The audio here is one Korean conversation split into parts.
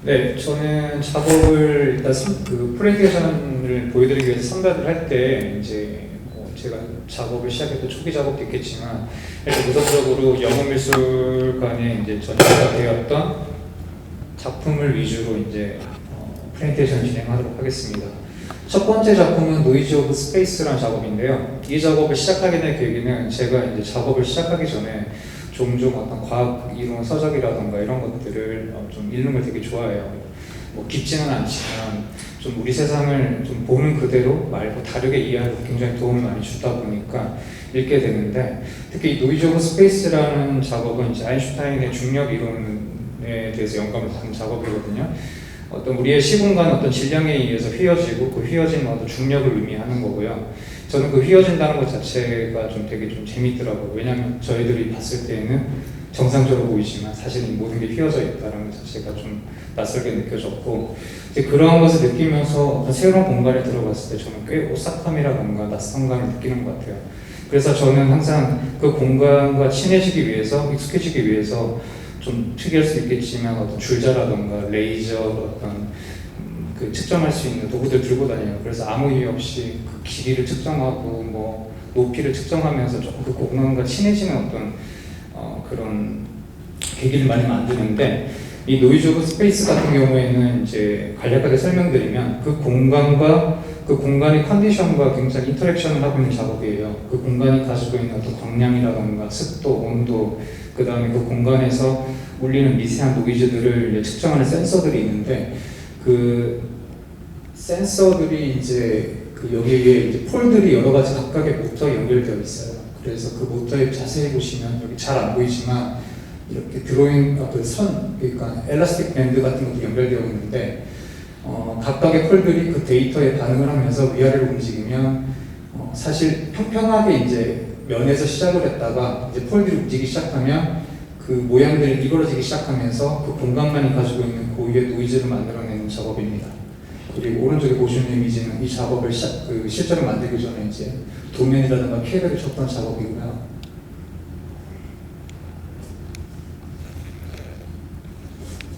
네, 저는 작업을 일단 그 프레젠테이션을 보여드리기 위해서 선별을 할 때 이제 뭐 제가 작업을 시작했던 초기 작업도 있겠지만 이렇게 우선적으로 영어미술관에 이제 전시가 되었던 작품을 위주로 이제 프레젠테이션을 진행하도록 하겠습니다. 첫 번째 작품은 노이즈 오브 스페이스라는 작업인데요. 이 작업을 시작하게 된 계기는 제가 이제 작업을 시작하기 전에 종종 어떤 과학 이론 서적이라던가 이런 것들을 좀 읽는 걸 되게 좋아해요. 뭐 깊지는 않지만 좀 우리 세상을 좀 보는 그대로 말고 다르게 이해하는 굉장히 도움을 많이 주다 보니까 읽게 되는데, 특히 이 노이즈 오브 스페이스라는 작업은 이제 아인슈타인의 중력 이론에 대해서 영감을 받은 작업이거든요. 어떤 우리의 시공간 어떤 질량에 의해서 휘어지고 그 휘어진 어떤 중력을 의미하는 거고요. 저는 그 휘어진다는 것 자체가 좀 되게 좀 재밌더라고요. 왜냐하면 저희들이 봤을 때는 정상적으로 보이지만 사실 이 모든 게 휘어져 있다는 것 자체가 좀 낯설게 느껴졌고, 이제 그런 것을 느끼면서 새로운 공간에 들어갔을 때 저는 꽤 오싹함이라던가 낯선감을 느끼는 것 같아요. 그래서 저는 항상 그 공간과 친해지기 위해서, 익숙해지기 위해서 좀 특이할 수 있겠지만 어떤 줄자라던가 레이저 어떤 그 측정할 수 있는 도구들 들고 다녀요. 그래서 아무 이유 없이 그 길이를 측정하고 뭐 높이를 측정하면서 조금 그 공간과 친해지는 어떤 그런 계기를 많이 만드는데, 이 노이즈 오브 스페이스 같은 경우에는 이제 간략하게 설명드리면 그 공간과 그 공간의 컨디션과 굉장히 인터랙션을 하고 있는 작업이에요. 그 공간이 가지고 있는 어떤 광량이라던가 습도, 온도, 그 다음에 그 공간에서 울리는 미세한 노이즈들을 측정하는 센서들이 있는데, 그 센서들이 이제 그 여기에 이제 폴들이 여러 가지 각각의 모터에 연결되어 있어요. 그래서 그 모터에 자세히 보시면 여기 잘 안 보이지만 이렇게 드로잉 그 선, 그러니까 엘라스틱 밴드 같은 것도 연결되어 있는데, 각각의 폴들이 그 데이터에 반응을 하면서 위아래로 움직이면 사실 평평하게 이제 면에서 시작을 했다가 이제 폴들이 움직이기 시작하면 그 모양들이 미끄러지기 시작하면서 그 공간만이 가지고 있는 고유의 노이즈를 만들어내는 작업입니다. 그리고 오른쪽에 보시는 이미지는 이 작업을 실제로 만들기 전에 이제 도면이라든가 케이블을 쳤던 작업이고요.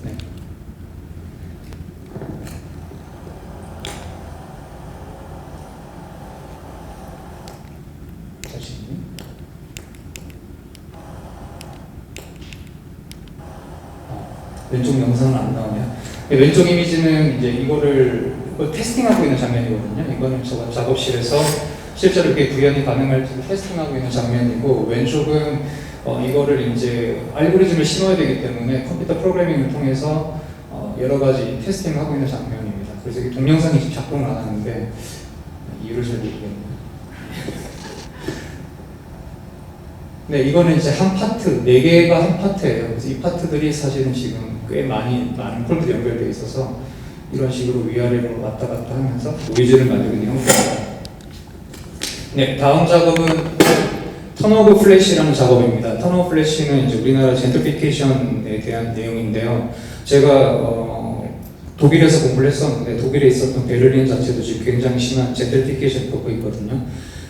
네. 왼쪽 영상은 안 나오네요. 왼쪽 이미지는 이제 이거를 테스팅하고 있는 장면이거든요. 이거는 제가 작업실에서 실제로 이렇게 구현이 가능할지 테스팅하고 있는 장면이고, 왼쪽은 이거를 이제 알고리즘을 심어야 되기 때문에 컴퓨터 프로그래밍을 통해서 여러 가지 테스팅을 하고 있는 장면입니다. 그래서 이게 동영상이 지금 작동을 안 하는데 이유를 잘 모르겠네요. 네, 이거는 이제 한 파트, 4개가 한 파트예요. 그래서 이 파트들이 사실은 지금 꽤 많은 폴들이 연결되어 있어서 이런 식으로 위아래로 왔다 갔다 하면서 노이즈를 만들고 있는 형태입니다. 네, 다음 작업은 턴오브 플래시라는 작업입니다. 턴오브 플래시는 이제 우리나라 젠트리피케이션에 대한 내용인데요. 제가 독일에서 공부를 했었는데 독일에 있었던 베를린 자체도 지금 굉장히 심한 젠트리피케이션이 겪고 있거든요.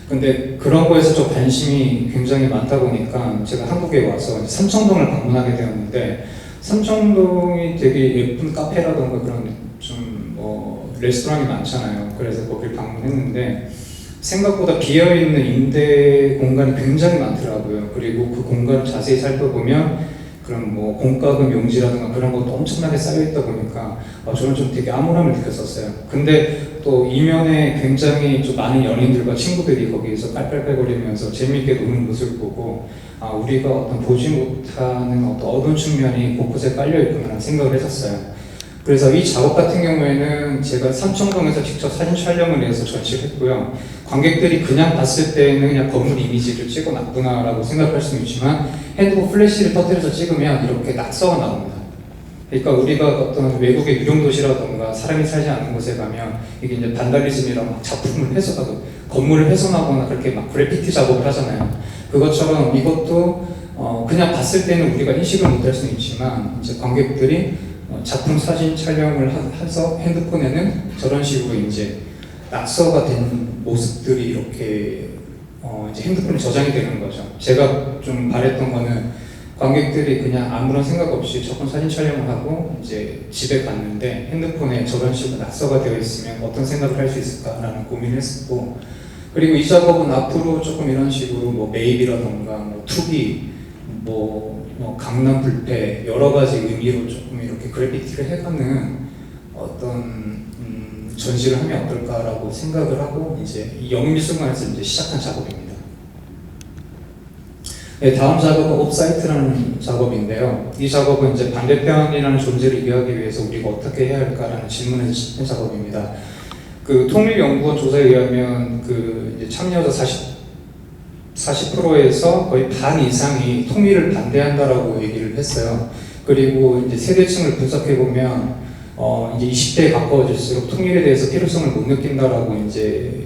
근데 그런 거에서 좀 관심이 굉장히 많다 보니까 제가 한국에 와서 삼청동을 방문하게 되었는데, 삼청동이 되게 예쁜 카페라던가 그런 좀 레스토랑이 많잖아요. 그래서 거길 방문했는데 생각보다 비어있는 임대 공간이 굉장히 많더라고요. 그리고 그 공간을 자세히 살펴보면 그런 뭐 공과금 용지라든가 그런 것도 엄청나게 쌓여있다 보니까 저는 좀 되게 암울함을 느꼈었어요. 근데 또 이면에 굉장히 좀 많은 연인들과 친구들이 거기에서 깔깔깔거리면서 재미있게 노는 모습을 보고 우리가 어떤 보지 못하는 어떤 어두운 측면이 곳곳에 깔려있구나 생각을 했었어요. 그래서 이 작업 같은 경우에는 제가 삼청동에서 직접 사진 촬영을 해서 전시를 했고요. 관객들이 그냥 봤을 때는 그냥 건물 이미지를 찍어놨구나라고 생각할 수는 있지만 핸드폰 플래시를 터뜨려서 찍으면 이렇게 낙서가 나옵니다. 그러니까 우리가 어떤 외국의 유령 도시라던가 사람이 살지 않는 곳에 가면 이게 이제 반달리즘이랑 작품을 훼손하고 건물을 훼손하거나 그렇게 막 그래피티 작업을 하잖아요. 그것처럼 이것도 그냥 봤을 때는 우리가 인식을 못할 수는 있지만 이제 관객들이 작품 사진 촬영을 해서 핸드폰에는 저런 식으로 이제 낙서가 된 모습들이 이렇게 이제 핸드폰에 저장이 되는 거죠. 제가 좀 바랬던 거는 관객들이 그냥 아무런 생각 없이 조금 사진 촬영을 하고 이제 집에 갔는데 핸드폰에 저런 식으로 낙서가 되어 있으면 어떤 생각을 할 수 있을까라는 고민을 했었고, 그리고 이 작업은 앞으로 조금 이런 식으로 뭐 메이비라던가 뭐 투비, 뭐 강남 불패 여러 가지 의미로 조금 이렇게 그래피티를 해가는 어떤 전시를 하면 어떨까라고 생각을 하고 이제 이 영미술관에서 이제 시작한 작업입니다. 네, 다음 작업은 옵사이트라는 작업인데요. 이 작업은 이제 반대편이라는 존재를 이해하기 위해서 우리가 어떻게 해야 할까라는 질문에서 시작한 작업입니다. 그 통일연구원 조사에 의하면 그 이제 참여자 40%에서 거의 반 이상이 통일을 반대한다라고 얘기를 했어요. 그리고 이제 세대층을 분석해 보면 이제 20대에 가까워질수록 통일에 대해서 필요성을 못 느낀다라고 이제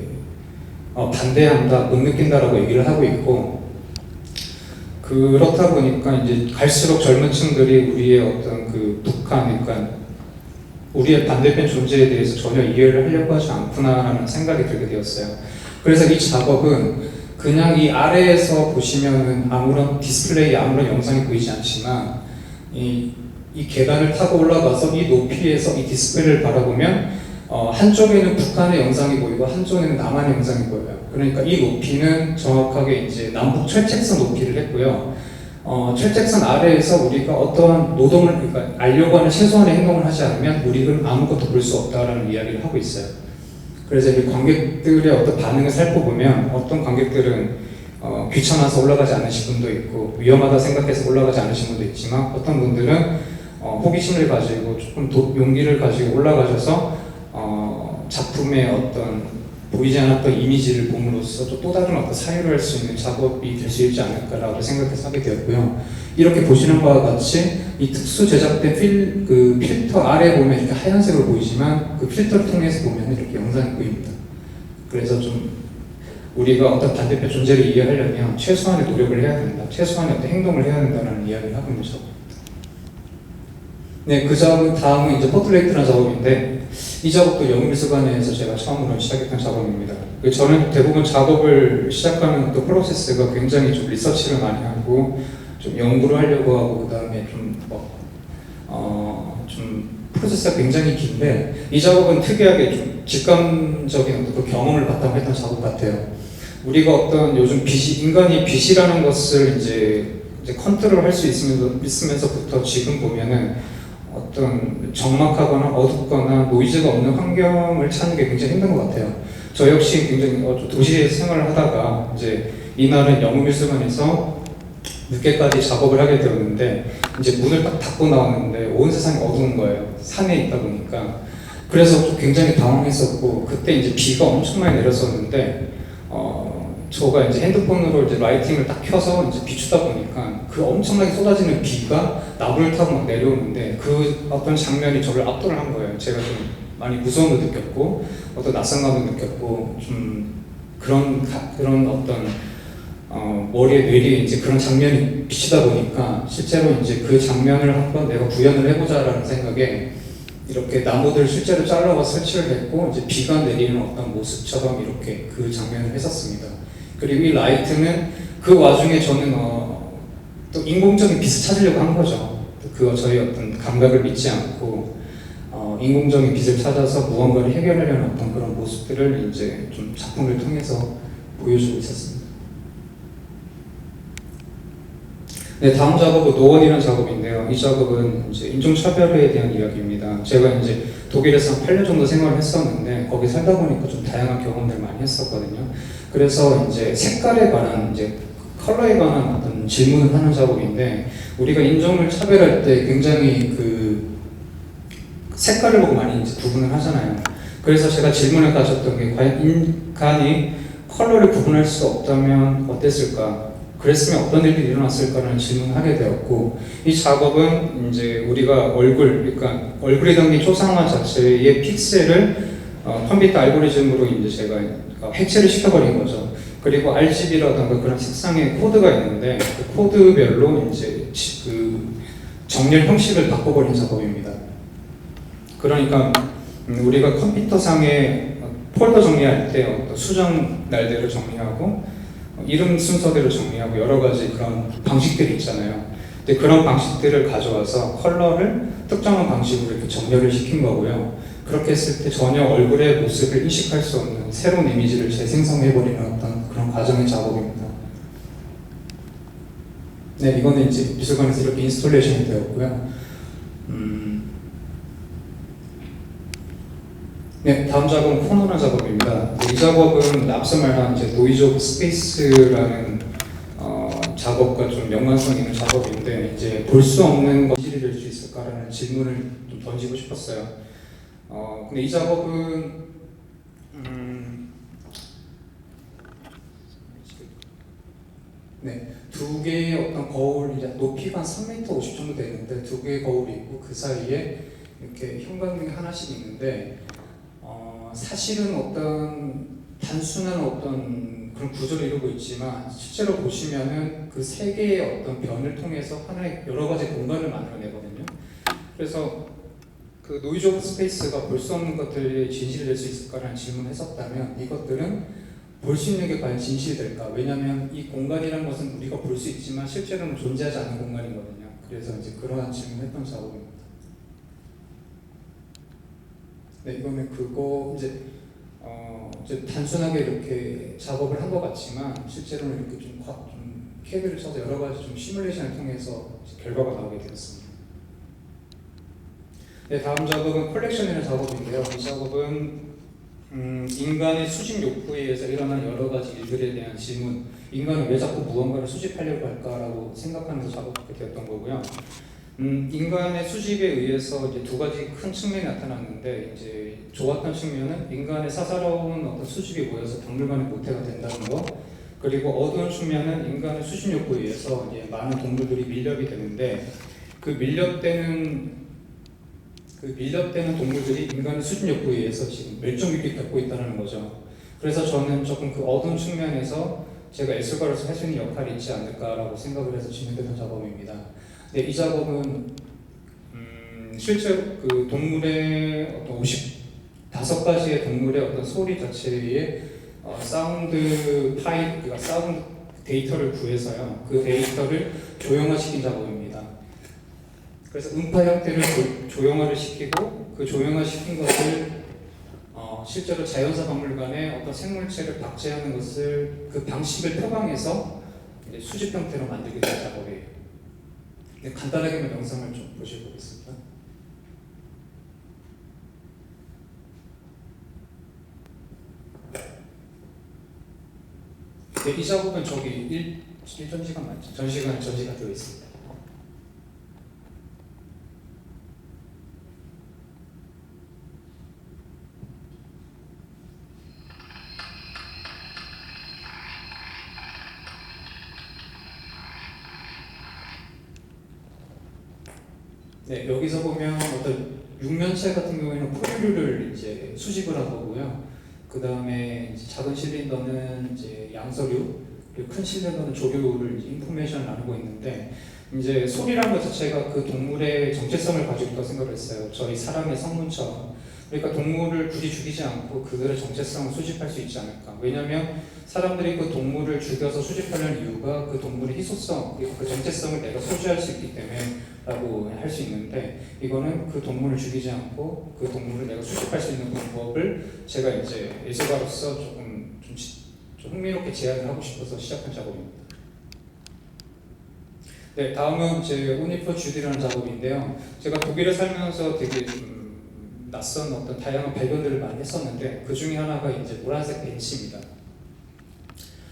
반대한다, 못 느낀다라고 얘기를 하고 있고, 그렇다 보니까 이제 갈수록 젊은 층들이 우리의 어떤 그 북한, 그러니까 우리의 반대편 존재에 대해서 전혀 이해를 하려고 하지 않구나라는 생각이 들게 되었어요. 그래서 이 작업은 그냥 이 아래에서 보시면은 아무런 디스플레이, 아무런 영상이 보이지 않지만 이 계단을 타고 올라가서 이 높이에서 이 디스플레이를 바라보면 한쪽에는 북한의 영상이 보이고 한쪽에는 남한의 영상이 보여요. 그러니까 이 높이는 정확하게 이제 남북 철책선 높이를 했고요. 철책선 아래에서 우리가 어떠한 노동을, 그러니까 알려고 하는 최소한의 행동을 하지 않으면 우리는 아무것도 볼 수 없다라는 이야기를 하고 있어요. 그래서 이 관객들의 어떤 반응을 살펴보면 어떤 관객들은 귀찮아서 올라가지 않으신 분도 있고 위험하다 생각해서 올라가지 않으신 분도 있지만, 어떤 분들은 호기심을 가지고 조금 용기를 가지고 올라가셔서 작품의 어떤 보이지 않았던 이미지를 봄으로써 또 다른 어떤 사유를 할 수 있는 작업이 될 수 있지 않을까라고 생각해서 하게 되었고요. 이렇게 보시는 바와 같이 이 특수 제작된 필터 아래 보면 이렇게 하얀색으로 보이지만 그 필터를 통해서 보면 이렇게 영상이 보입니다. 그래서 좀 우리가 어떤 반대편 존재를 이해하려면 최소한의 노력을 해야 된다, 최소한의 어떤 행동을 해야 된다는 이야기를 하고 있는 작업입니다. 네, 그 다음은 이제 포트레이트라는 작업인데, 이 작업도 영미술관에서 제가 처음으로 시작했던 작업입니다. 저는 대부분 작업을 시작하는 어떤 프로세스가 굉장히 좀 리서치를 많이 하고 좀 연구를 하려고 하고 그 다음에 좀 프로세스가 굉장히 긴데, 이 작업은 특이하게 좀 직감적인 어떤 그 경험을 바탕으로 했던 작업 같아요. 우리가 어떤 요즘 인간이 빛이라는 것을 이제 컨트롤 할 수 있으면서부터 지금 보면은 어떤 적막하거나 어둡거나 노이즈가 없는 환경을 찾는 게 굉장히 힘든 것 같아요. 저 역시 굉장히 도시에서 생활을 하다가 이제 이날은 영미술관에서 늦게까지 작업을 하게 되었는데, 이제 문을 딱 닫고 나왔는데 온 세상이 어두운 거예요. 산에 있다 보니까. 그래서 굉장히 당황했었고, 그때 이제 비가 엄청 많이 내렸었는데 저가 이제 핸드폰으로 이제 라이팅을 딱 켜서 이제 비추다 보니까 그 엄청나게 쏟아지는 비가 나무를 타고 막 내려오는데 그 어떤 장면이 저를 압도를 한 거예요. 제가 좀 많이 무서움을 느꼈고 어떤 낯선감을 느꼈고 좀 그런 어떤 머리에 뇌리에 이제 그런 장면이 비치다 보니까 실제로 이제 그 장면을 한번 내가 구현을 해보자라는 생각에 이렇게 나무들 실제로 잘라서 설치를 했고 이제 비가 내리는 어떤 모습처럼 이렇게 그 장면을 했었습니다. 그리고 이 라이트는 그 와중에 저는 또 인공적인 빛을 찾으려고 한 거죠. 저희 어떤 감각을 믿지 않고 인공적인 빛을 찾아서 무언가를 해결하려는 어떤 그런 모습들을 이제 좀 작품을 통해서 보여주고 있었습니다. 네, 다음 작업은 노원이라는 작업인데요. 이 작업은 이제 인종차별에 대한 이야기입니다. 제가 이제 독일에서 한 8년 정도 생활을 했었는데 거기 살다 보니까 좀 다양한 경험들을 많이 했었거든요. 그래서 이제 색깔에 관한 이제 컬러에 관한 어떤 질문을 하는 작업인데, 우리가 인종을 차별할 때 굉장히 그 색깔을 보고 많이 이제 구분을 하잖아요. 그래서 제가 질문을 가졌던 게 과연 인간이 컬러를 구분할 수 없다면 어땠을까? 그랬으면 어떤 일이 일어났을까라는 질문을 하게 되었고, 이 작업은 이제 우리가 그러니까 얼굴이 담긴 초상화 자체의 픽셀을 컴퓨터 알고리즘으로 이제 제가 해체를 시켜버린 거죠. 그리고 RGB라든가 그런 색상의 코드가 있는데 그 코드별로 이제 그 정렬 형식을 바꿔버린 작업입니다. 그러니까 우리가 컴퓨터상에 폴더 정리할 때 어떤 수정 날대로 정리하고 이름 순서대로 정리하고 여러 가지 그런 방식들이 있잖아요. 근데 그런 방식들을 가져와서 컬러를 특정한 방식으로 이렇게 정렬을 시킨 거고요. 그렇게 했을 때 전혀 얼굴의 모습을 인식할 수 없는 새로운 이미지를 재생성해버리는 어떤 그런 과정의 작업입니다. 네, 이거는 이제 미술관에서 이렇게 인스톨레이션이 되었고요. 네, 다음 작업은 코너나 작업입니다. 이 작업은 앞서 말한 이제 노이즈 오브 스페이스라는 작업과 좀 연관성 있는 작업인데, 이제 볼 수 없는 것이 될 수 있을까라는 질문을 좀 던지고 싶었어요. 근데 이 작업은 네, 두 개의 어떤 거울, 이제 높이가 한 3m 50 정도 되는데 두 개의 거울이 있고 그 사이에 이렇게 형광등이 하나씩 있는데, 사실은 어떤 단순한 어떤 그런 구조를 이루고 있지만 실제로 보시면은 그 세 개의 어떤 변을 통해서 하나의 여러 가지 공간을 만들어내거든요. 그래서 그 노이즈 오브 스페이스가 볼 수 없는 것들이 진실이 될 수 있을까라는 질문을 했었다면, 이것들은 볼 수 있는 게 과연 진실이 될까? 왜냐하면 이 공간이라는 것은 우리가 볼 수 있지만 실제로는 존재하지 않는 공간이거든요. 그래서 이제 그러한 질문을 했던 작업입니다. 네, 이거는 그거 이제 단순하게 이렇게 작업을 한 것 같지만 실제로는 이렇게 좀 CAD를 써서 여러 가지 좀 시뮬레이션을 통해서 결과가 나오게 되었습니다. 네, 다음 작업은 컬렉션이라는 작업인데요. 이 작업은 인간의 수집 욕구에 의해서 일어난 여러 가지 일들에 대한 질문, 인간은 왜 자꾸 무언가를 수집하려고 할까라고 생각하면서 작업하게 되었던 거고요. 인간의 수집에 의해서 이제 두 가지 큰 측면이 나타났는데, 이제 좋았던 측면은 인간의 사사로운 어떤 수집이 모여서 박물관의 모태가 된다는 거, 그리고 어두운 측면은 인간의 수집 욕구에 의해서 이제 많은 동물들이 밀렵이 되는데, 그 밀렵되는 동물들이 인간의 수집 욕구에 의해서 지금 멸종 위기를 겪고 있다는 거죠. 그래서 저는 조금 그 어두운 측면에서 제가 예술가로서 할 수 있는 역할이 있지 않을까라고 생각을 해서 진행되는 작업입니다. 네, 이 작업은 실제로 그 동물의 어떤 55가지의 동물의 어떤 소리 자체의 사운드 파일, 그러니까 사운드 데이터를 구해서요, 그 데이터를 조형화시킨 작업입니다. 그래서 음파 형태를 조형화를 시키고, 그 조형화시킨 것을 실제로 자연사 박물관에 어떤 생물체를 박제하는 것을, 그 방식을 표방해서 이제 수집 형태로 만들게 된 작업이에요. 네, 간단하게만 영상을 좀 보시겠습니다. 네, 이 작업은 저기 전시관 맞죠? 전시관에 전시가 되어 있습니다. 네, 여기서 보면 어떤 육면체 같은 경우에는 포유류를 이제 수집을 한 거고요. 그 다음에 작은 실린더는 이제 양서류, 그리고 큰 실린더는 조류를 인포메이션을 나누고 있는데, 이제 소리라는 것 자체가 그 동물의 정체성을 가지고 있다고 생각을 했어요. 저희 사람의 성문처럼. 그러니까 동물을 굳이 죽이지 않고 그들의 정체성을 수집할 수 있지 않을까. 왜냐하면 사람들이 그 동물을 죽여서 수집하려는 이유가 그 동물의 희소성, 그 정체성을 내가 소지할 수 있기 때문에 라고 할 수 있는데, 이거는 그 동물을 죽이지 않고 그 동물을 내가 수집할 수 있는 방법을 제가 이제 예술가로서 조금 좀 흥미롭게 제안을 하고 싶어서 시작한 작업입니다. 네, 다음은 제 오니퍼 주디라는 작업인데요. 제가 독일에 살면서 되게 낯선 어떤 다양한 발견들을 많이 했었는데, 그 중에 하나가 이제 노란색 벤치입니다.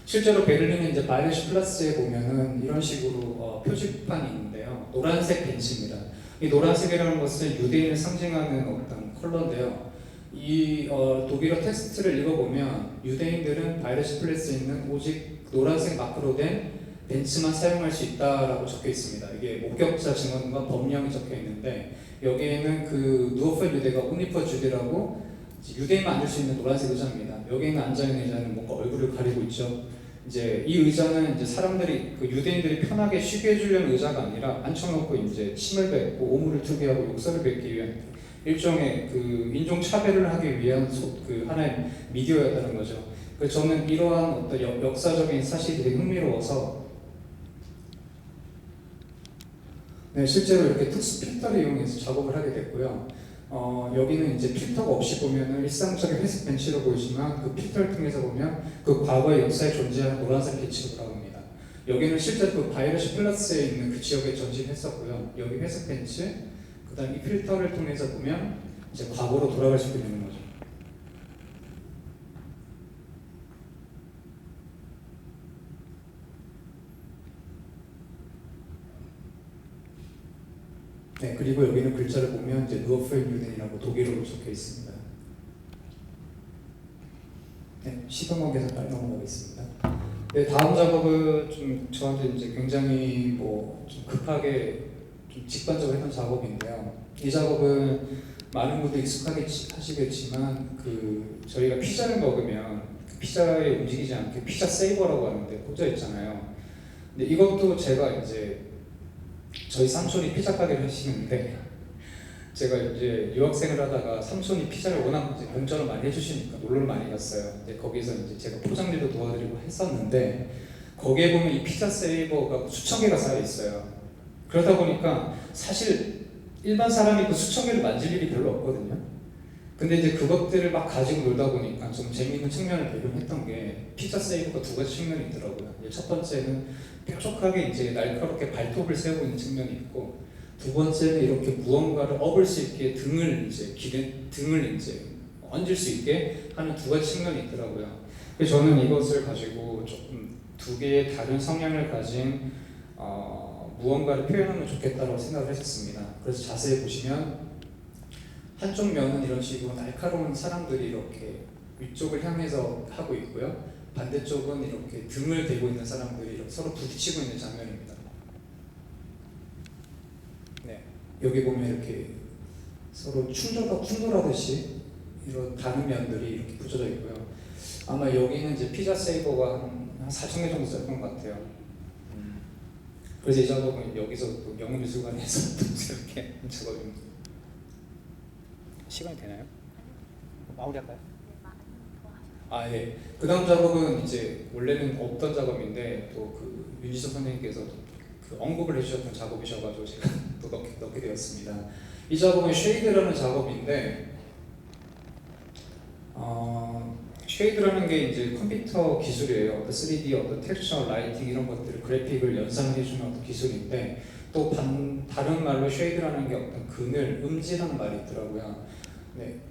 실제로 베를린의 이제 바이에르시 플라스에 보면은 이런 식으로 표지판이 있는데요. 노란색 벤치입니다. 이 노란색이라는 것은 유대인을 상징하는 어떤 컬러인데요. 이 독일어 텍스트를 읽어보면 유대인들은 바이에르시 플라스에 있는 오직 노란색 마크로 된 벤츠만 사용할 수 있다라고 적혀 있습니다. 이게 목격자 증언과 법령이 적혀 있는데, 여기에는 그 누어펠 유대가 오니퍼 주디라고 유대인만 앉을 수 있는 노란색 의자입니다. 여기에는 앉아있는 의자는 뭔가 얼굴을 가리고 있죠. 이제 이 의자는 이제 사람들이 그 유대인들이 편하게 쉬게 해주려는 의자가 아니라 앉혀놓고 이제 침을 뱉고 오물을 투기하고 욕설을 뱉기 위한 일종의 그 인종 차별을 하기 위한 그 하나의 미디어였다는 거죠. 그래서 저는 이러한 어떤 역사적인 사실이 되게 흥미로워서 네, 실제로 이렇게 특수 필터를 이용해서 작업을 하게 됐고요. 여기는 이제 필터가 없이 보면은 일상적인 회색 벤치로 보이지만 그 필터를 통해서 보면 그 과거의 역사에 존재하는 노란색 빛으로 돌아옵니다. 여기는 실제 그 바이러시 플러스에 있는 그 지역에 전시했었고요. 여기 회색 벤치, 그 다음 이 필터를 통해서 보면 이제 과거로 돌아갈 수 있는 거죠. 네, 그리고 여기는 글자를 보면 이제 누어프엔 유덴이라고 독일어로 적혀 있습니다. 네, 시동 관계에서 빨리 넘어가겠습니다. 네, 다음 작업은 좀 저한테 이제 굉장히 좀 급하게 좀 직관적으로 했던 작업인데요. 이 작업은 많은 분들이 익숙하게 하시겠지만 저희가 피자를 먹으면 피자에 움직이지 않게 피자 세이버라고 하는데 꽂혀 있잖아요. 근데 이것도 제가 이제 저희 삼촌이 피자 가게를 하시는데 제가 이제 유학생을 하다가 삼촌이 피자를 워낙 이제 공짜로 많이 해주시니까 놀러를 많이 갔어요. 근데 거기서 이제 제가 포장일도 도와드리고 했었는데 거기에 보면 이 피자 세이버가 수천 개가 쌓여 있어요. 그러다 보니까 사실 일반 사람이 그 수천 개를 만질 일이 별로 없거든요. 근데 이제 그것들을 막 가지고 놀다 보니까 좀 재미있는 측면을 발견했던 게 피자 세이버가 두 가지 측면이 있더라고요. 첫 번째는 뾰족하게 이제 날카롭게 발톱을 세우고 있는 측면이 있고, 두 번째는 이렇게 무언가를 업을 수 있게 등을 이제 얹을 수 있게 하는 두 가지 측면이 있더라고요. 그래서 저는 이것을 가지고 조금 두 개의 다른 성향을 가진 무언가를 표현하면 좋겠다고 생각을 했었습니다. 그래서 자세히 보시면 한쪽 면은 이런 식으로 날카로운 사람들이 이렇게 위쪽을 향해서 하고 있고요. 반대쪽은 이렇게 등을 대고 있는 사람들이 이렇게 서로 부딪히고 있는 장면입니다. 네, 여기 보면 이렇게 서로 충돌하듯이 이런 다른 면들이 이렇게 붙여져 있고요. 아마 여기는 이제 피자 세이버가 한 4,000개 정도 썼던 것 같아요. 그래서 이 작업은 여기서 영문미술관에서 이렇게 한 작업입니다. 시간이 되나요? 마무리할까요? 예. 그 다음 작업은 이제 원래는 없던 작업인데 또 윤지석 선생님께서 그 언급을 해주셨던 작업이셔가지고 제가 또 넣게 되었습니다. 이 작업은 쉐이드라는 작업인데, 쉐이드라는 게 이제 컴퓨터 기술이에요. 어떤 3D, 어떤 텍스처, 라이팅 이런 것들을 그래픽을 연상해주는 어떤 기술인데, 또 다른 말로 쉐이드라는 게 어떤 그늘, 음지라는 말이 있더라고요. 네.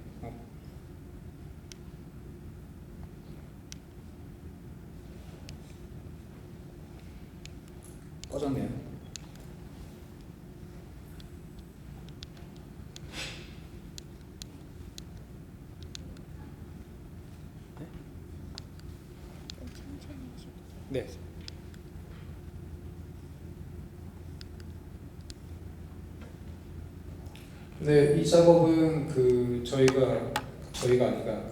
꺼졌네요. 네. 네, 이 작업은 저희가 아니라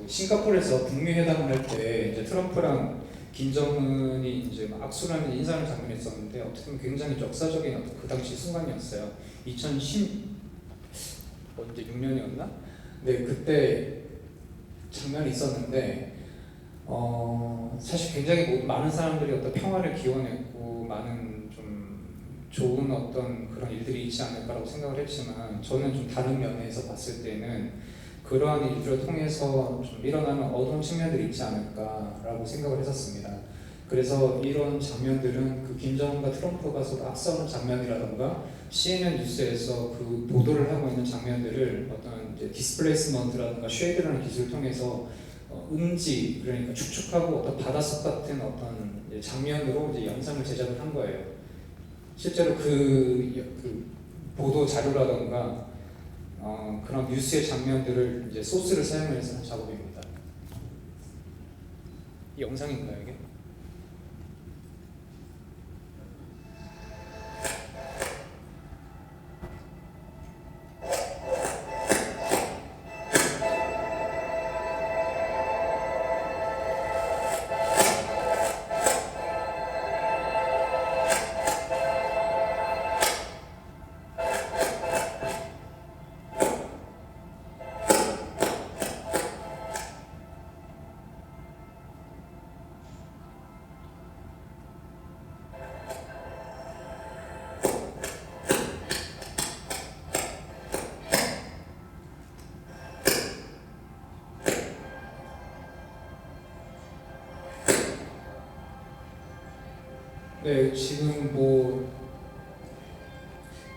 싱가포르에서 북미 회담을 할 때 이제 트럼프랑 김정은이 이제 막 악수를 하는 인사하는 장면이 있었는데 어떻게 보면 굉장히 역사적인 어떤 그 당시 순간이었어요. 2016년이었나? 네, 그때 장면이 있었는데 사실 굉장히 많은 사람들이 어떤 평화를 기원했고 많은 좀 좋은 어떤 그런 일들이 있지 않을까라고 생각을 했지만, 저는 좀 다른 면에서 봤을 때는 그러한 일들을 통해서 좀 일어나는 어두운 측면들이 있지 않을까라고 생각을 했었습니다. 그래서 이런 장면들은 그 김정은과 트럼프가 서로 악싸우는 장면이라던가 CNN 뉴스에서 그 보도를 하고 있는 장면들을 어떤 이제 디스플레이스먼트라든가 쉐이드라는 기술을 통해서 음지, 그러니까 축축하고 어떤 바닷속 같은 어떤 장면으로 이제 영상을 제작을 한 거예요. 실제로 그 보도 자료라던가 그런 뉴스의 장면들을 이제 소스를 사용해서 한 작업입니다. 이 영상인가요, 이게? 네, 지금 뭐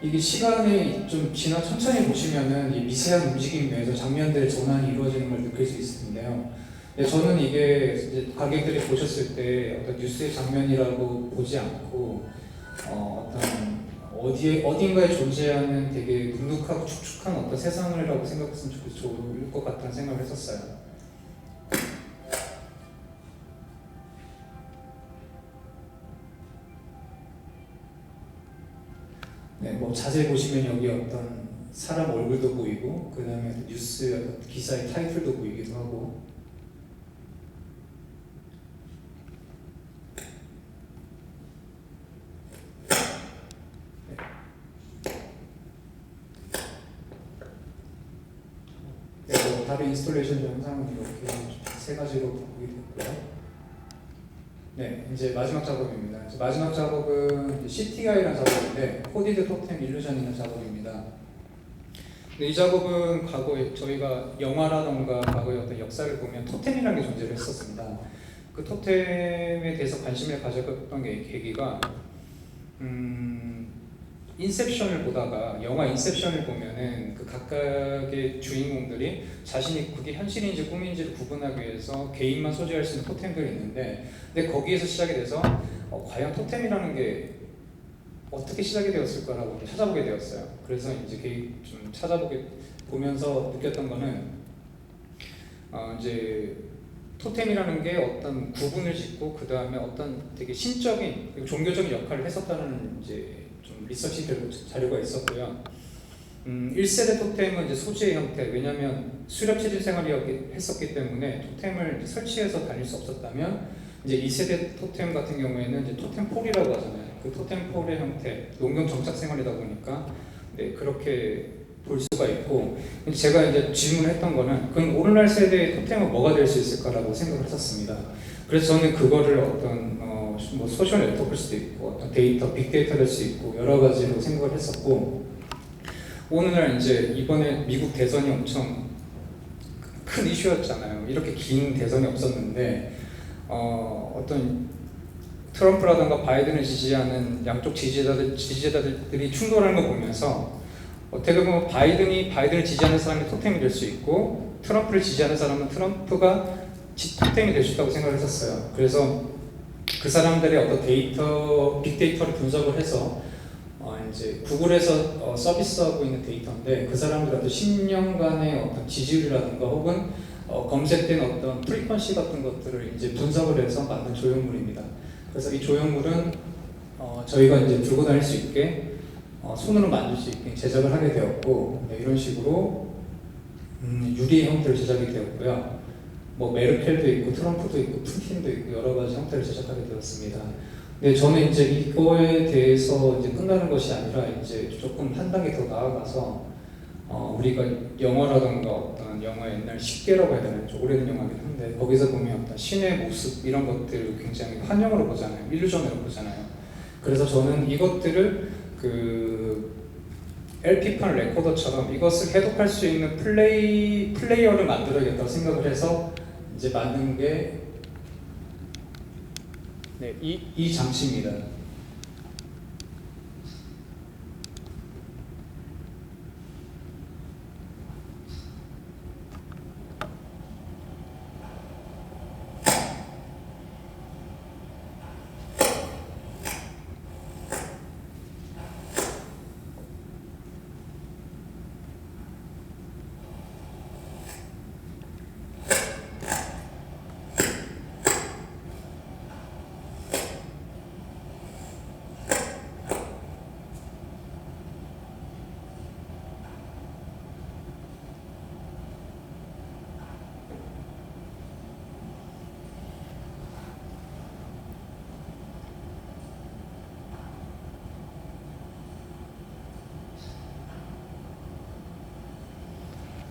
이게 시간이 좀 지나 천천히 보시면은 이 미세한 움직임 내에서 장면들의 전환이 이루어지는 걸 느낄 수 있을 텐데요. 네, 저는 이게 이제 관객들이 보셨을 때 어떤 뉴스의 장면이라고 보지 않고 어떤 어딘가에 존재하는 되게 눅눅하고 축축한 어떤 세상이라고 생각했으면 좋을 것 같다는 생각을 했었어요. 네, 뭐 자세히 보시면 여기 어떤 사람 얼굴도 보이고 그 다음에 뉴스 어떤 기사의 타이틀도 보이기도 하고 네, 뭐 다른 인스톨레이션 영상은 이렇게 세 가지로 보게 됐고요. 네, 이제 마지막 작업입니다. 이제 마지막 작업은 CTI라는 작업인데 코디드 토템 일루전이라는 작업입니다. 근데 이 작업은 과거에 저희가 영화라던가 과거의 어떤 역사를 보면 토템이라는 게 존재를 했었습니다. 그 토템에 대해서 관심을 가졌던 계기가 인셉션을 보다가 영화 인셉션을 보면은 그 각각의 주인공들이 자신이 그게 현실인지 꿈인지를 구분하기 위해서 개인만 소지할 수 있는 토템들이 있는데 근데 거기에서 시작이 돼서 과연 토템이라는 게 어떻게 시작이 되었을까라고 찾아보게 되었어요. 그래서 이제 좀 보면서 느꼈던 거는 이제 토템이라는 게 어떤 구분을 짓고 그 다음에 어떤 되게 신적인 그리고 종교적인 역할을 했었다는 이제 좀 리서치 자료가 있었고요. 1세대 토템은 이제 소지의 형태, 왜냐하면 수렵 체질 생활을 했었기 때문에 토템을 이제 설치해서 다닐 수 없었다면 이제 2세대 토템 같은 경우에는 이제 토템 폴이라고 하잖아요. 그 토템 폴의 형태, 농경 정착 생활이다 보니까 네, 그렇게 볼 수가 있고 제가 이제 질문했던 거는 그럼 오늘날 세대의 토템은 뭐가 될 수 있을까라고 생각을 했었습니다. 그래서 저는 그거를 어떤 뭐 소셜 네트워크일 수도 있고 어떤 데이터, 빅데이터 될 수 있고 여러 가지로 생각을 했었고 오늘날 이제 이번에 미국 대선이 엄청 큰 이슈였잖아요. 이렇게 긴 대선이 없었는데 어떤 트럼프라든가 바이든을 지지하는 양쪽 지지자들이 충돌하는 거 보면서 어떻게 보면 바이든을 지지하는 사람이 토템이 될 수 있고 트럼프를 지지하는 사람은 트럼프가 토템이 될 수 있다고 생각을 했었어요. 그래서 그 사람들의 어떤 빅데이터를 분석을 해서 이제 구글에서 서비스하고 있는 데이터인데 그 사람들의 어떤 10년간의 어떤 지지율이라든가 혹은 검색된 어떤 프리퀀시 같은 것들을 이제 분석을 해서 만든 조형물입니다. 그래서 이 조형물은 저희가 이제 들고 다닐 수 있게 손으로 만질 수 있게 제작을 하게 되었고 네, 이런 식으로 유리의 형태로 제작이 되었고요. 뭐 메르켈도 있고 트럼프도 있고 푸틴도 있고 여러 가지 형태를 제작하게 되었습니다. 근데 저는 이제 이거에 대해서 이제 끝나는 것이 아니라 이제 조금 한 단계 더 나아가서 우리가 영화라던가 어떤 영화 옛날 10개라고 해야 되나요? 좀 오래된 영화긴 한데 거기서 보면 어떤 신의 모습 이런 것들을 굉장히 환영으로 보잖아요. 일루전으로 보잖아요. 그래서 저는 이것들을 그 LP판 레코더처럼 이것을 해독할 수 있는 플레이어를 만들어야겠다고 생각을 해서 이제 만든 게 네, 이 장치입니다.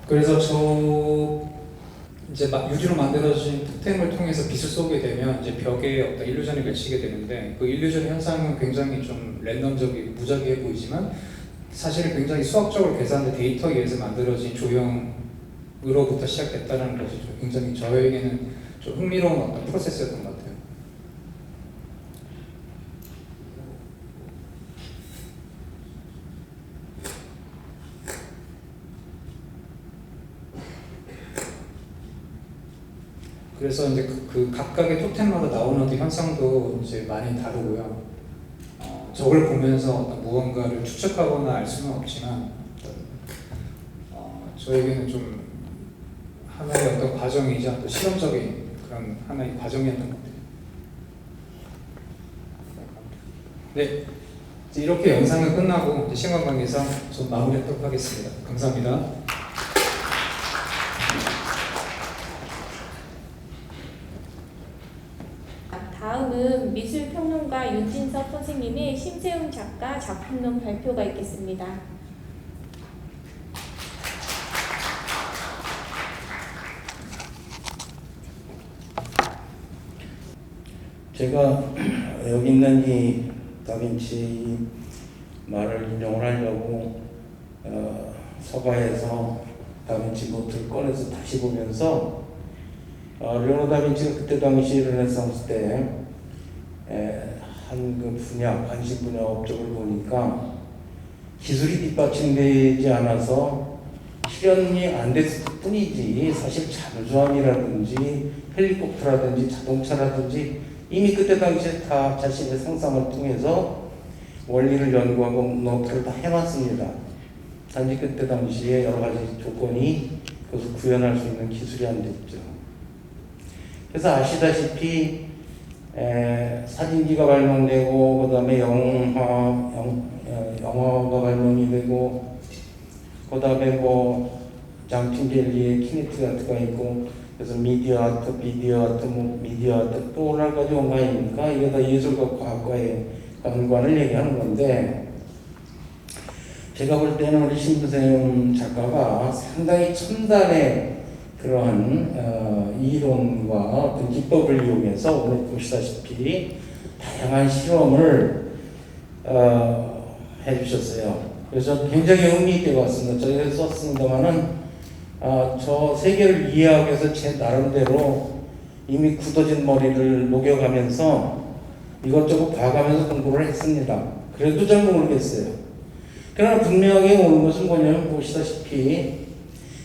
그래서 이제 유리로 만들어진 토템을 통해서 빛을 쏘게 되면 이제 벽에 어떤 일루전이 맺히게 되는데 그 일루전 현상은 굉장히 좀 랜덤적이고 무작위해 보이지만 사실은 굉장히 수학적으로 계산된 데이터에 의해서 만들어진 조형으로부터 시작됐다는 것이 좀 굉장히 저에게는 좀 흥미로운 어떤 프로세스였던 것 같아요. 그래서 이제 그 각각의 토템마다 나오는 어떤 현상도 이제 많이 다르고요. 저걸 보면서 어떤 무언가를 추측하거나 알 수는 없지만 저에게는 좀 하나의 어떤 과정이자 또 실험적인 그런 하나의 과정이었던 것 같아요. 네, 이제 이렇게 영상은 끝나고 이제 시간 관계상 좀 마무리하도록 하겠습니다. 감사합니다. 다음은 미술평론가 윤진석 선생님의 심세웅 작가 작품론 발표가 있겠습니다. 제가 여기 있는 이 다빈치 말을 인용을 하려고 서가에서 다빈치 노트를 꺼내서 다시 보면서 레오나르도 다빈치가 그때 당시 르네상스 때 한 그 분야, 관심 분야 업적을 보니까 기술이 뒷받침되지 않아서 실현이 안 됐을 뿐이지 사실 잠수함이라든지 헬리콥터라든지 자동차라든지 이미 그때 당시에 다 자신의 상상을 통해서 원리를 연구하고 노트를 다 해놨습니다. 단지 그때 당시에 여러 가지 조건이 그것을 구현할 수 있는 기술이 안 됐죠. 그래서 아시다시피 사진기가 발명되고 그 다음에 영화가 발명이 되고 그 다음에 뭐 장틴델리의 키네틱아트가 있고 그래서 미디어 아트, 비디오 아트, 미디어 아트 또 오늘까지 온 거 아닙니까? 이게 다 예술과 과학과의 연관을 얘기하는 건데 제가 볼 때는 우리 심세웅 작가가 상당히 첨단의 그러한 이론과 어떤 기법을 이용해서 오늘 보시다시피 다양한 실험을 해주셨어요. 그래서 굉장히 흥미있게 봤습니다. 저희가 썼습니다만은 저 세계를 이해하기 위해서 제 나름대로 이미 굳어진 머리를 녹여가면서 이것저것 봐가면서 공부를 했습니다. 그래도 잘 모르겠어요. 그러나 분명히 오는 것은 뭐냐면 보시다시피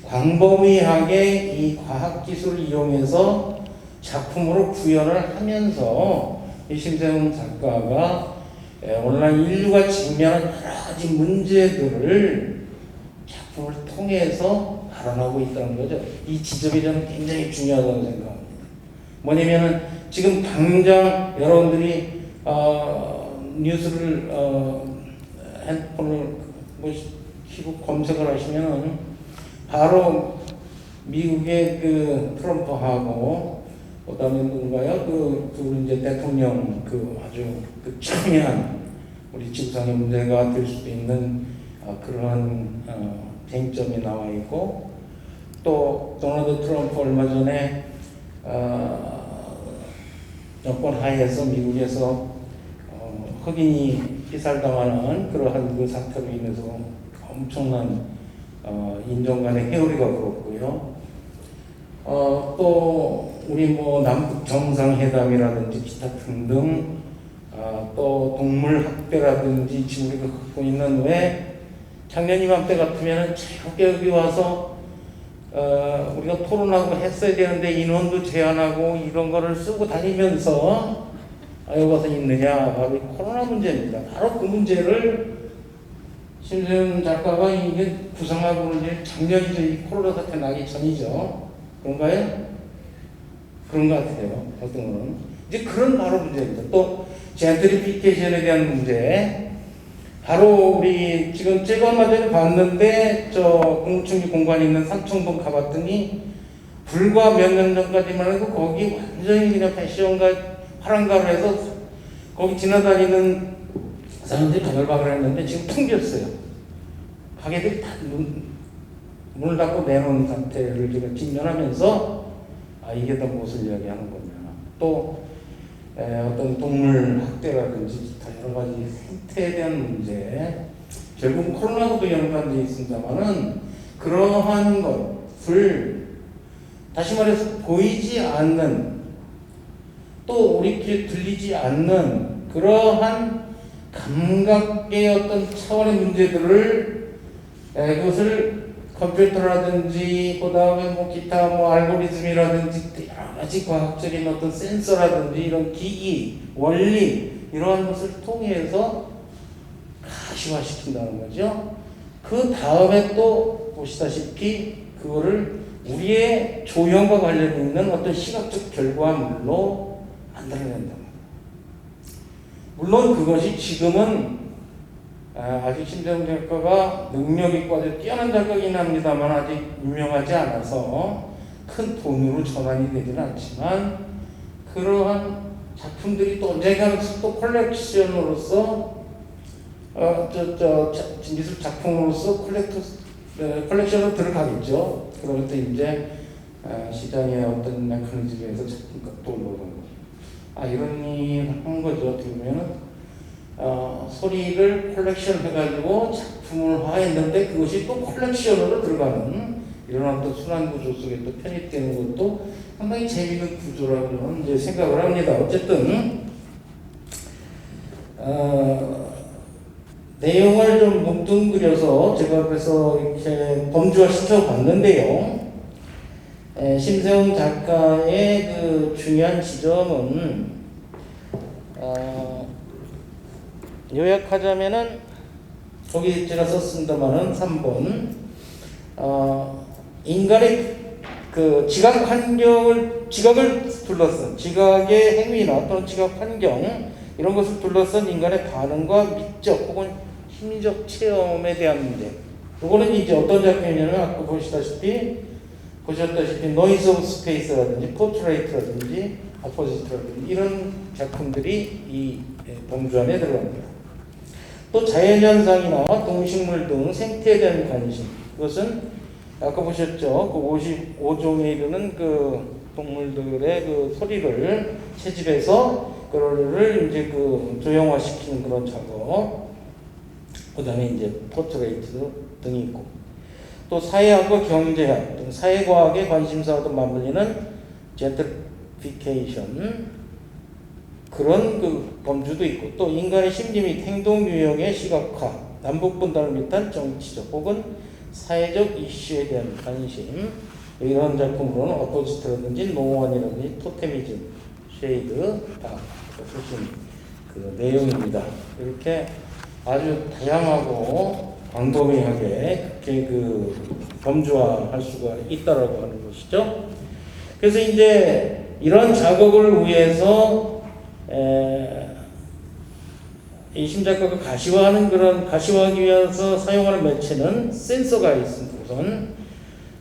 광범위하게 이 과학기술을 이용해서 작품으로 구현을 하면서 이 심세웅 작가가 오늘날 인류가 직면한 여러 가지 문제들을 작품을 통해서 발언하고 있다는 거죠. 이 지점이 저는 굉장히 중요하다고 생각합니다. 뭐냐면은 지금 당장 여러분들이 뉴스를 핸드폰을 키고 검색을 하시면은 바로 미국의 그 트럼프하고 그다음에 누군가요? 그 이제 대통령 그 아주 그 첨예한 우리 지구상의 문제가 될 수도 있는 그러한 쟁점이 나와 있고 또 도널드 트럼프 얼마 전에 정권 하에서 미국에서 흑인이 피살당하는 그러한 그 사태로 인해서 엄청난 인종 간의 회오리가 불었고요. 또 우리 뭐 남북 정상회담이라든지 기타 등등 또 동물 학대라든지 지금 우리가 갖고 있는 왜 작년 이맘때 같으면은 자유롭게 여기 와서 우리가 토론하고 했어야 되는데 인원도 제한하고 이런 거를 쓰고 다니면서 여기 와서 있느냐 바로 코로나 문제입니다. 바로 그 문제를 심세웅 작가가 이게 구상하고 이제 작년이죠. 이 코로나 사태 나기 전이죠. 그런가요? 그런 것 같아요. 어떤 거는 이제 그런 바로 문제입니다. 또 젠트리피케이션에 대한 문제. 바로 우리 지금 제가 얼마 전에 봤는데 저 공충지 공간이 있는 삼청동 가봤더니 불과 몇 년 전까지만 해도 거기 완전히 그냥 패션과 화랑가로 해서 거기 지나다니는 사람들이 가글박을 했는데 지금 텅 비었어요. 가게들이 다 문을 닫고 내놓은 상태를 지금 직면하면서 이게 다 무엇을 이야기하는 거냐. 또 어떤 동물 학대라든지 다 여러 가지 생태에 대한 문제 결국 코로나하고도 연관되어 있습니다만은 그러한 것을 다시 말해서 보이지 않는 또 우리 귀에 들리지 않는 그러한 감각의 어떤 차원의 문제들을 그것을 컴퓨터라든지 그다음에 뭐 기타 뭐 알고리즘이라든지 여러 가지 과학적인 어떤 센서라든지 이런 기기, 원리 이러한 것을 통해서 가시화시킨다는 거죠. 그 다음에 또 보시다시피 그거를 우리의 조형과 관련 있는 어떤 시각적 결과물로 만들어낸다. 물론 그것이 지금은 아직 심재웅 작가가 능력 있고 아주 뛰어난 작가이긴 합니다만 아직 유명하지 않아서 큰 돈으로 전환이 되지는 않지만 그러한 작품들이 또 언젠가는 또 컬렉션으로서 미술 작품으로서 컬렉션으로 들어가겠죠. 그러면 또 이제 시장의 어떤 메커니즘에서 작품값도 올라가고 이런 일 한 거죠. 어떻게 보면은 소리를 컬렉션 해가지고 작품을 화했는데 그것이 또 컬렉션으로 들어가는 이런 어떤 순환 구조 속에 또 편입되는 것도 상당히 재미있는 구조라고 이제 생각을 합니다. 어쨌든 내용을 좀 뭉뚱그려서 제가 그래서 이렇게 범주화 시켜봤는데요. 심세웅 작가의 그 중요한 지점은 요약하자면은 거기 제가 썼습니다만은 3번 인간의 그 지각을 둘러싼 지각의 행위나 또는 지각 환경 이런 것을 둘러싼 인간의 반응과 미적 혹은 심리적 체험에 대한 문제. 이거는 이제 어떤 작품이냐면 아까 보셨다시피 노이즈 오브 스페이스라든지 포트레이트라든지 아포지트라든지 이런 작품들이 이 범주 안에 들어갑니다. 또 자연현상이나 동식물 등 생태에 대한 관심. 그것은 아까 보셨죠. 그 55종에 이르는 그 동물들의 그 소리를 채집해서 그거를 이제 그 조형화시키는 그런 작업. 그 다음에 이제 포트레이트 등이 있고. 또 사회학과 경제학 등 사회과학의 관심사와도 맞물리는 젠트리피케이션 그런 그 범주도 있고 또 인간의 심리 및 행동 유형의 시각화, 남북 분단을 비롯한 정치적 혹은 사회적 이슈에 대한 관심 이런 작품으로는 어포지트라든지 노원이라든지 토테미즘, 쉐이드 다 보신 그 내용입니다. 이렇게 아주 다양하고 광범위하게 그렇게 그 범주화할 수가 있다라고 하는 것이죠. 그래서 이제 이런 작업을 위해서 이 심작가가 가시화하기 위해서 사용하는 매체는 센서가 있습니다. 우선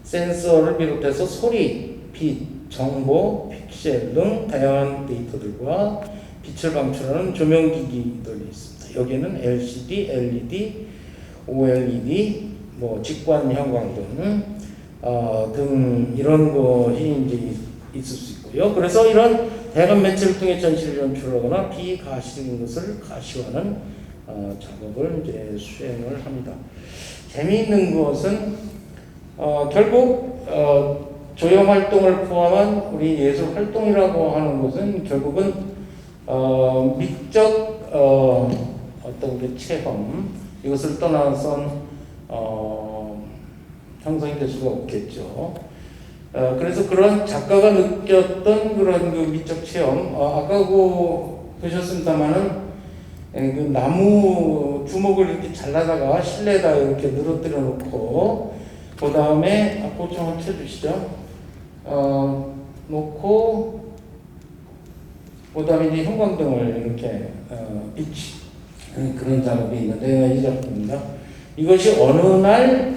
센서를 비롯해서 소리, 빛, 정보, 픽셀 등 다양한 데이터들과 빛을 방출하는 조명기기들이 있습니다. 여기에는 LCD, LED, OLED, 직관 형광 등 이런 것이 이제 있을 수 있고요. 그래서 이런 다양한 매체를 통해 전시를 연출하거나 비가시적인 것을 가시화하는 작업을 이제 수행을 합니다. 재미있는 것은 결국 조형 활동을 포함한 우리 예술 활동이라고 하는 것은 결국은 미적 어떤 그 체험 이것을 떠나선 형성이 될 수가 없겠죠. 그래서 그런 작가가 느꼈던 그런 그 미적 체험, 아까 보셨습니다만은 그 나무 주먹을 이렇게 잘라다가 실내에다 이렇게 늘어뜨려 놓고 그 다음에 그거 좀 쳐주시죠. 놓고 그 다음에 이제 형광등을 이렇게 비치 그런 작업이 있는데 이 작품입니다. 이것이 어느 날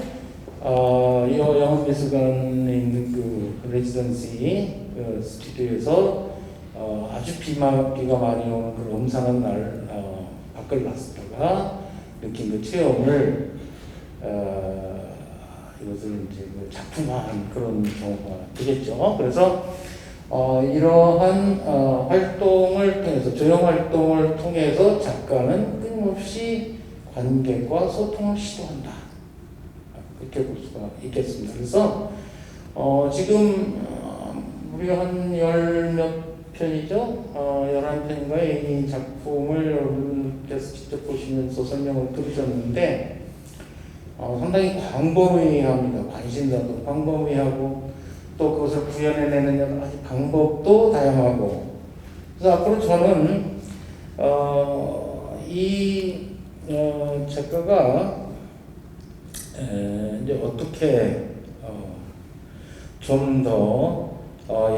이 영암미술관에 있는 그 레지던시 그 스튜디오에서 아주 비가 많이 오는 그런 음산한 날 밖을 나서다가 느낀 그 체험을 이것을 이제 그 작품화한 그런 경우가 되겠죠. 그래서 이러한 활동을 통해서 조형 활동을 통해서 작가는 끊임없이 관객과 소통을 시도한다. 이렇게 볼 수가 있겠습니다. 그래서 지금 우리가 한 10몇 편이죠? 11편인가의 이 작품을 여러분께서 직접 보시면서 설명을 들으셨는데 상당히 광범위합니다. 관심사도 광범위하고 또 그것을 구현해내는 여러 가지 방법도 다양하고. 그래서 앞으로 저는 이 작가가 이제 어떻게 좀 더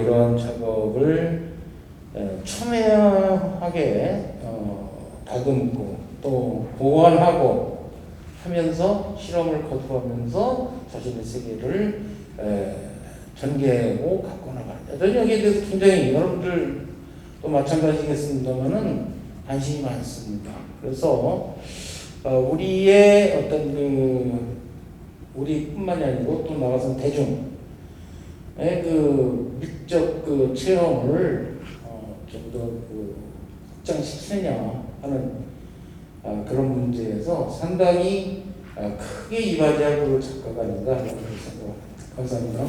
이런 작업을 첨예하게 다듬고 또 보완하고 하면서 실험을 거듭하면서 자신의 세계를 전개하고 갖고 나가는. 저는 여기에 대해서 굉장히 여러분들도 마찬가지겠습니다만은 관심이 많습니다. 그래서 우리의 어떤 우리뿐만이 아니고 또 나가서 대중의 미적 체험을 좀 더 확장시키느냐 하는 그런 문제에서 상당히 크게 이바지할 작가가 아닌가 하는 생각을 합니다. 감사합니다.